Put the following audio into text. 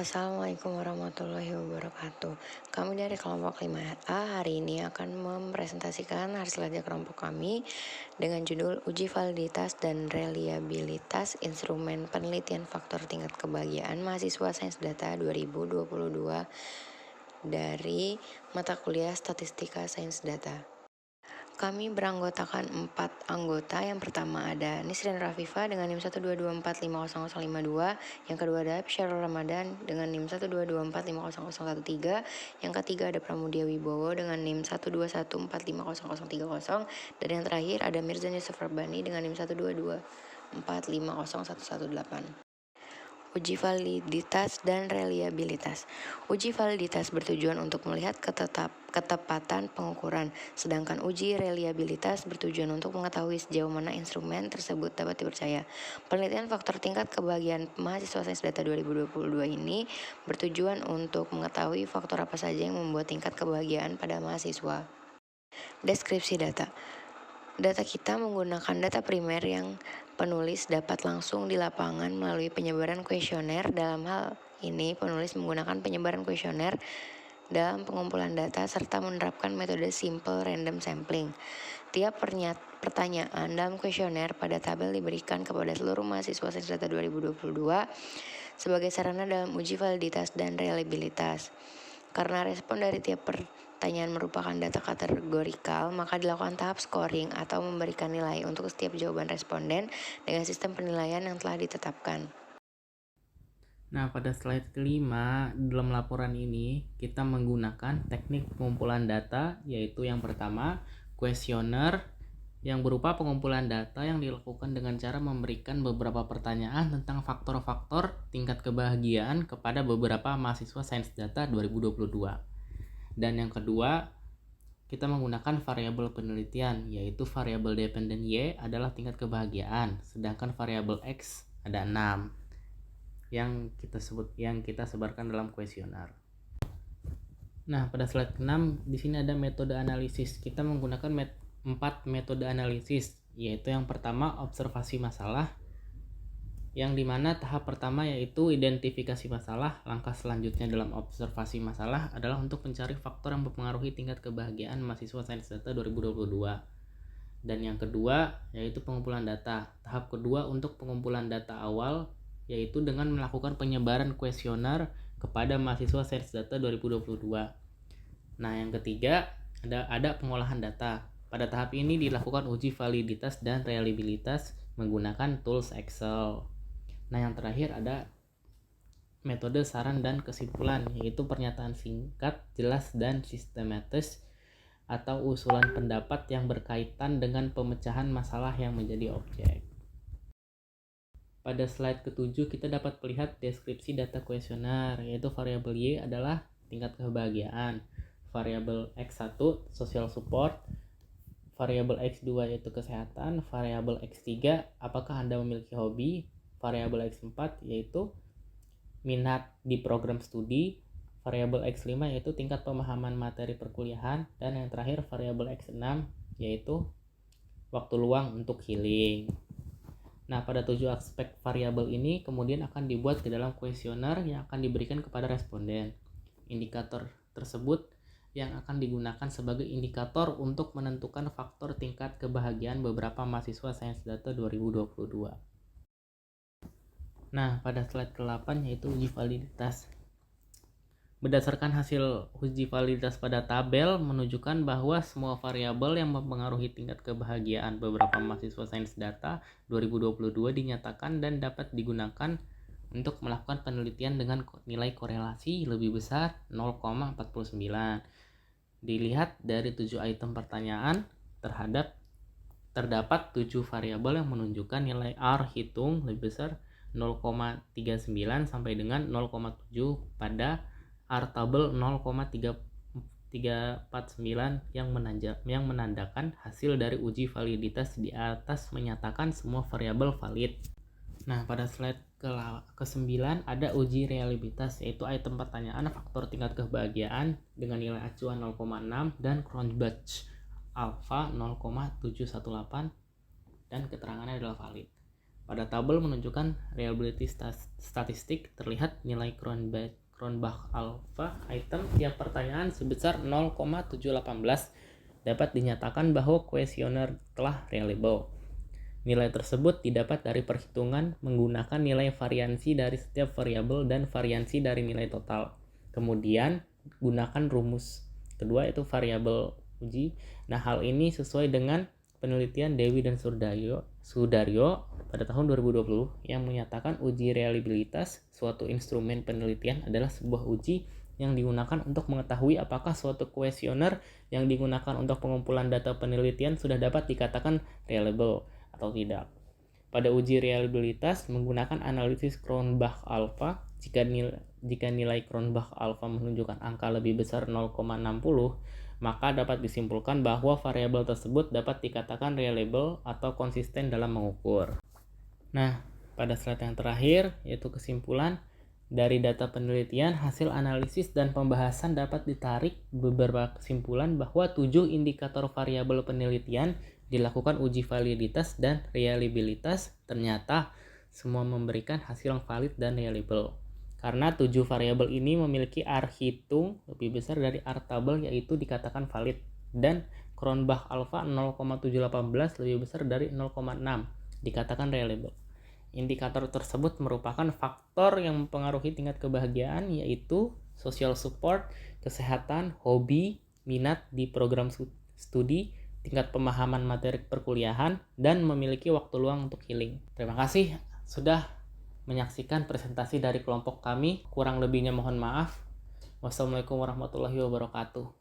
Assalamualaikum warahmatullahi wabarakatuh. Kami dari kelompok 5A hari ini akan mempresentasikan hasil kerja kelompok kami dengan judul Uji Validitas dan Reliabilitas Instrumen Penelitian Faktor Tingkat Kebahagiaan Mahasiswa Sains Data 2022 dari mata kuliah Statistika Sains Data. Kami beranggotakan 4 anggota. Yang pertama ada Nisrin Rafifa dengan NIM 122450052. Yang kedua ada Syarul Ramadan dengan NIM 122450013. Yang ketiga ada Pramudia Wibowo dengan NIM 121450030. Dan yang terakhir ada Mirzan Yusuf Rabbani dengan NIM 122450118. Uji validitas dan reliabilitas. Uji validitas bertujuan untuk melihat ketepatan pengukuran, sedangkan uji reliabilitas bertujuan untuk mengetahui sejauh mana instrumen tersebut dapat dipercaya. Penelitian faktor tingkat kebahagiaan mahasiswa Sains Data 2022 ini bertujuan untuk mengetahui faktor apa saja yang membuat tingkat kebahagiaan pada mahasiswa. Deskripsi data. Data kita menggunakan data primer yang penulis dapat langsung di lapangan melalui penyebaran kuesioner. Dalam hal ini, penulis menggunakan penyebaran kuesioner dalam pengumpulan data serta menerapkan metode simple random sampling. Tiap pertanyaan dalam kuesioner pada tabel diberikan kepada seluruh mahasiswa Sains Data 2022 sebagai sarana dalam uji validitas dan reliabilitas. Karena respon dari tiap pertanyaan merupakan data kategorikal, maka dilakukan tahap scoring atau memberikan nilai untuk setiap jawaban responden dengan sistem penilaian yang telah ditetapkan. Nah, pada slide kelima, dalam laporan ini kita menggunakan teknik pengumpulan data, yaitu yang pertama, kuesioner, yang berupa pengumpulan data yang dilakukan dengan cara memberikan beberapa pertanyaan tentang faktor-faktor tingkat kebahagiaan kepada beberapa mahasiswa Sains Data 2022. Dan yang kedua, kita menggunakan variabel penelitian, yaitu variabel dependen Y adalah tingkat kebahagiaan, sedangkan variabel X ada 6 yang kita sebarkan dalam kuesioner. Nah, pada slide 6 di sini ada metode analisis. Kita menggunakan 4 metode analisis, yaitu yang pertama observasi masalah, yang dimana tahap pertama yaitu identifikasi masalah. Langkah selanjutnya dalam observasi masalah adalah untuk mencari faktor yang mempengaruhi tingkat kebahagiaan mahasiswa Sains Data 2022. Dan yang kedua yaitu pengumpulan data. Tahap kedua untuk pengumpulan data awal yaitu dengan melakukan penyebaran kuesioner kepada mahasiswa Sains Data 2022. Nah, yang ketiga ada pengolahan data. Pada tahap ini dilakukan uji validitas dan reliabilitas menggunakan tools Excel. Nah, yang terakhir ada metode saran dan kesimpulan, yaitu pernyataan singkat, jelas, dan sistematis atau usulan pendapat yang berkaitan dengan pemecahan masalah yang menjadi objek. Pada slide ke-7 kita dapat melihat deskripsi data kuesioner, yaitu variabel Y adalah tingkat kebahagiaan, variabel X1 social support, variabel X2 yaitu kesehatan, variabel X3 apakah Anda memiliki hobi, variabel X4 yaitu minat di program studi, variabel X5 yaitu tingkat pemahaman materi perkuliahan, dan yang terakhir variabel X6 yaitu waktu luang untuk healing. Nah, pada 7 aspek variabel ini kemudian akan dibuat ke dalam kuesioner yang akan diberikan kepada responden. Indikator tersebut yang akan digunakan sebagai indikator untuk menentukan faktor tingkat kebahagiaan beberapa mahasiswa Sains Data 2022. Nah, pada slide ke-8 yaitu uji validitas. Berdasarkan hasil uji validitas pada tabel menunjukkan bahwa semua variabel yang mempengaruhi tingkat kebahagiaan beberapa mahasiswa Sains Data 2022 dinyatakan dan dapat digunakan untuk melakukan penelitian dengan nilai korelasi lebih besar 0,49. Dilihat dari 7 item pertanyaan terdapat 7 variabel yang menunjukkan nilai R hitung lebih besar 0,39 sampai dengan 0,7 pada R tabel 0,349 yang menandakan hasil dari uji validitas di atas menyatakan semua variabel valid. Nah, pada slide ke-9 ada uji reliabilitas, yaitu item pertanyaan faktor tingkat kebahagiaan dengan nilai acuan 0,6 dan Cronbach alpha 0,718 dan keterangannya adalah valid. Pada tabel menunjukkan reliability statistik terlihat nilai Cronbach alpha item tiap pertanyaan sebesar 0,718 dapat dinyatakan bahwa kuesioner telah reliable. Nilai tersebut didapat dari perhitungan menggunakan nilai variansi dari setiap variabel dan variansi dari nilai total. Kemudian gunakan rumus kedua yaitu variabel uji. Nah, hal ini sesuai dengan penelitian Dewi dan Sudaryo pada tahun 2020 yang menyatakan uji reliabilitas suatu instrumen penelitian adalah sebuah uji yang digunakan untuk mengetahui apakah suatu kuesioner yang digunakan untuk pengumpulan data penelitian sudah dapat dikatakan reliable atau tidak. Pada uji reliabilitas menggunakan analisis Cronbach alpha, jika nilai Cronbach alpha menunjukkan angka lebih besar 0,60, maka dapat disimpulkan bahwa variabel tersebut dapat dikatakan reliable atau konsisten dalam mengukur. Nah, pada slide yang terakhir yaitu kesimpulan. Dari data penelitian, hasil analisis dan pembahasan dapat ditarik beberapa kesimpulan bahwa 7 indikator variabel penelitian dilakukan uji validitas dan reliabilitas ternyata semua memberikan hasil yang valid dan reliable. Karena 7 variabel ini memiliki R hitung lebih besar dari R tabel yaitu dikatakan valid dan Cronbach alpha 0,718 lebih besar dari 0,6 dikatakan reliable. Indikator tersebut merupakan faktor yang mempengaruhi tingkat kebahagiaan yaitu social support, kesehatan, hobi, minat di program studi, tingkat pemahaman materi perkuliahan, dan memiliki waktu luang untuk healing. Terima kasih sudah menyaksikan presentasi dari kelompok kami. Kurang lebihnya mohon maaf. Wassalamualaikum warahmatullahi wabarakatuh.